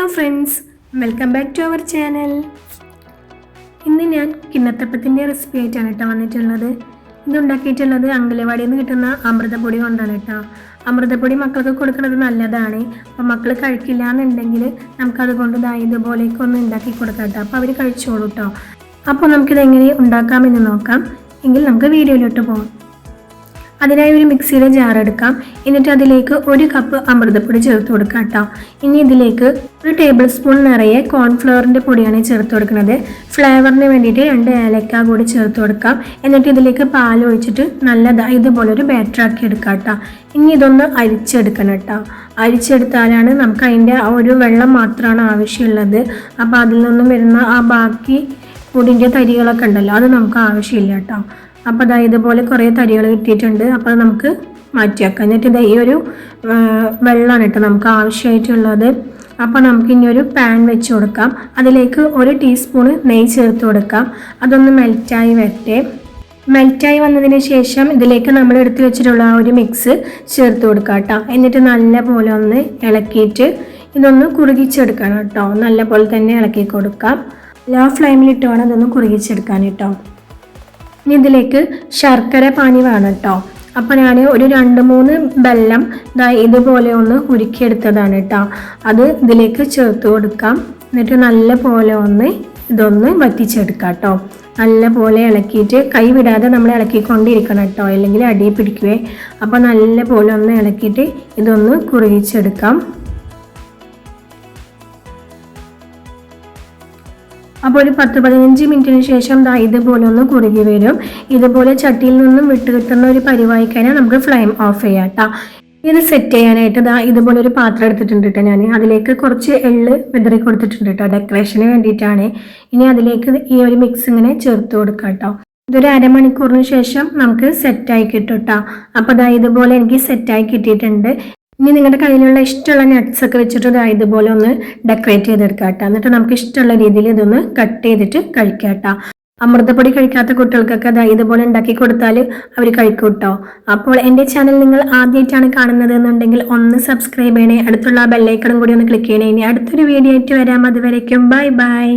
Hello friends, welcome back to our channel. ഇന്ന് ഞാൻ കിണ്ണത്തപ്പത്തിൻ്റെ recipe ആയിട്ടാണ് കേട്ടോ വന്നിട്ടുള്ളത്. ഇതുണ്ടാക്കിയിട്ടുള്ളത് അങ്കലവാടിയിൽ നിന്ന് കിട്ടുന്ന അമൃതപ്പൊടി കൊണ്ടാണ് കേട്ടോ. അമൃതപ്പൊടി മക്കൾക്ക് കൊടുക്കുന്നത് നല്ലതാണ്. അപ്പോൾ മക്കൾ കഴിക്കില്ല എന്നുണ്ടെങ്കിൽ നമുക്കതുകൊണ്ട് ഇതുപോലെയൊക്കെ ഒന്ന് ഉണ്ടാക്കി കൊടുക്കാം കേട്ടോ. അപ്പോൾ അവർ കഴിച്ചോളൂ കേട്ടോ. അപ്പോൾ നമുക്കിതെങ്ങനെ ഉണ്ടാക്കാമെന്ന് നോക്കാം. എങ്കിൽ നമുക്ക് വീഡിയോയിലോട്ട് പോകാം. അതിനായി ഒരു മിക്സിയിലെ ജാർ എടുക്കാം. എന്നിട്ട് അതിലേക്ക് 1 കപ്പ് അമൃതപ്പൊടി ചേർത്ത് കൊടുക്കാം കേട്ടോ. ഇനി ഇതിലേക്ക് 1 ടേബിൾ സ്പൂൺ നിറയെ കോൺഫ്ലവറിൻ്റെ പൊടിയാണ് ചേർത്ത് കൊടുക്കുന്നത്. ഫ്ലേവറിന് വേണ്ടിയിട്ട് 2 ഏലക്ക കൂടി ചേർത്ത് കൊടുക്കാം. എന്നിട്ട് ഇതിലേക്ക് പാൽ ഒഴിച്ചിട്ട് നല്ലതായി ഇതുപോലൊരു ബാറ്ററാക്കി എടുക്കാം കേട്ടോ. ഇനി ഇതൊന്ന് അരിച്ചെടുക്കണം കേട്ടോ. അരിച്ചെടുത്താലാണ് നമുക്ക് അതിൻ്റെ ആ ഒരു വെള്ളം മാത്രമാണ് ആവശ്യമുള്ളത്. അപ്പോൾ അതിൽ നിന്നും വരുന്ന ആ ബാക്കി പൊടിൻ്റെ തരികളൊക്കെ ഉണ്ടല്ലോ, അത് നമുക്ക് ആവശ്യമില്ല കേട്ടോ. അപ്പോൾ ഇതുപോലെ കുറേ തരികൾ കിട്ടിയിട്ടുണ്ട്. അപ്പോൾ നമുക്ക് മാറ്റിയാക്കാം. എന്നിട്ട് ഈ ഒരു വെള്ളമാണ് കേട്ടോ നമുക്ക് ആവശ്യമായിട്ടുള്ളത്. അപ്പോൾ നമുക്ക് ഇനി ഒരു പാൻ വെച്ച് കൊടുക്കാം. അതിലേക്ക് 1 ടീസ്പൂൺ നെയ്യ് ചേർത്ത് കൊടുക്കാം. അതൊന്ന് മെൽറ്റായി വരട്ടെ. മെൽറ്റായി വന്നതിന് ശേഷം ഇതിലേക്ക് നമ്മൾ എടുത്ത് വെച്ചിട്ടുള്ള ആ ഒരു മിക്സ് ചേർത്ത് കൊടുക്കാം കേട്ടോ. എന്നിട്ട് നല്ല പോലെ ഒന്ന് ഇളക്കിയിട്ട് ഇതൊന്ന് കുറുകിച്ചെടുക്കണം കേട്ടോ. നല്ല പോലെ തന്നെ ഇളക്കി കൊടുക്കാം. ലോ ഫ്ലെയിമിലിട്ട് വേണം ഇതൊന്ന് കുറുകിച്ചെടുക്കാൻ കേട്ടോ. ഇനി ഇതിലേക്ക് ശർക്കര പാനി വേണം കേട്ടോ. അപ്പോൾ ഞാൻ ഒരു 2-3 ബെല്ലം ഇതുപോലെ ഒന്ന് ഉരുക്കിയെടുത്തതാണ് കേട്ടോ. അത് ഇതിലേക്ക് ചേർത്ത് കൊടുക്കാം. എന്നിട്ട് നല്ല പോലെ ഇതൊന്ന് വറ്റിച്ചെടുക്കാം കേട്ടോ. നല്ല പോലെ ഇളക്കിയിട്ട് കൈ വിടാതെ നമ്മൾ ഇളക്കിക്കൊണ്ടിരിക്കണം കേട്ടോ, അല്ലെങ്കിൽ അടി പിടിക്കുവേ. അപ്പോൾ നല്ല പോലെ ഒന്ന് ഇളക്കിയിട്ട് ഇതൊന്ന് കുറുകിച്ചെടുക്കാം. അപ്പോൾ ഒരു 10-15 മിനിറ്റിന് ശേഷം ഇതുപോലെ ഒന്ന് കുറുകി വരും. ഇതുപോലെ ചട്ടിയിൽ നിന്നും വിട്ട് കിട്ടുന്ന ഒരു പരിവായി കഴിഞ്ഞാൽ നമുക്ക് ഫ്ലെയിം ഓഫ് ചെയ്യാം കേട്ടോ. ഇത് സെറ്റ് ചെയ്യാനായിട്ട് ഇതുപോലെ ഒരു പാത്രം എടുത്തിട്ടുണ്ട് കേട്ടോ. ഞാൻ അതിലേക്ക് കുറച്ച് എള്ള് വിതറി കൊടുത്തിട്ടുണ്ട് കേട്ടോ, ഡെക്കറേഷന് വേണ്ടിയിട്ടാണ്. ഇനി അതിലേക്ക് ഈ ഒരു മിക്സ് ഇങ്ങനെ ചേർത്ത് കൊടുക്കാം കേട്ടോ. ഇതൊരു അരമണിക്കൂറിന് ശേഷം നമുക്ക് സെറ്റായി കിട്ടും കേട്ടോ. അപ്പോൾ ഇതുപോലെ എനിക്ക് സെറ്റായി കിട്ടിയിട്ടുണ്ട്. ഇനി നിങ്ങളുടെ കയ്യിലുള്ള ഇഷ്ടമുള്ള നട്ട്സ് ഒക്കെ വെച്ചിട്ട് ഇതുപോലെ ഒന്ന് ഡെക്കറേറ്റ് ചെയ്തെടുക്കാം കേട്ടോ. എന്നിട്ട് നമുക്ക് ഇഷ്ടമുള്ള രീതിയിൽ ഇതൊന്ന് കട്ട് ചെയ്തിട്ട് കഴിക്കാം കേട്ടോ. അമൃതപ്പൊടി കഴിക്കാത്ത കുട്ടികൾക്കൊക്കെ ഇതുപോലെ ഉണ്ടാക്കി കൊടുത്താൽ അവർ കഴിക്കും കേട്ടോ. അപ്പോൾ എൻ്റെ ചാനൽ നിങ്ങൾ ആദ്യമായിട്ടാണ് കാണുന്നത് എന്നുണ്ടെങ്കിൽ ഒന്ന് സബ്സ്ക്രൈബ് ചെയ്യണേ. അടുത്തുള്ള ബെല്ലൈക്കണും കൂടി ഒന്ന് ക്ലിക്ക് ചെയ്യണേ. ഇനി അടുത്തൊരു വീഡിയോ ആയിട്ട് വരാം. അതുവരേക്കും ബൈ ബൈ.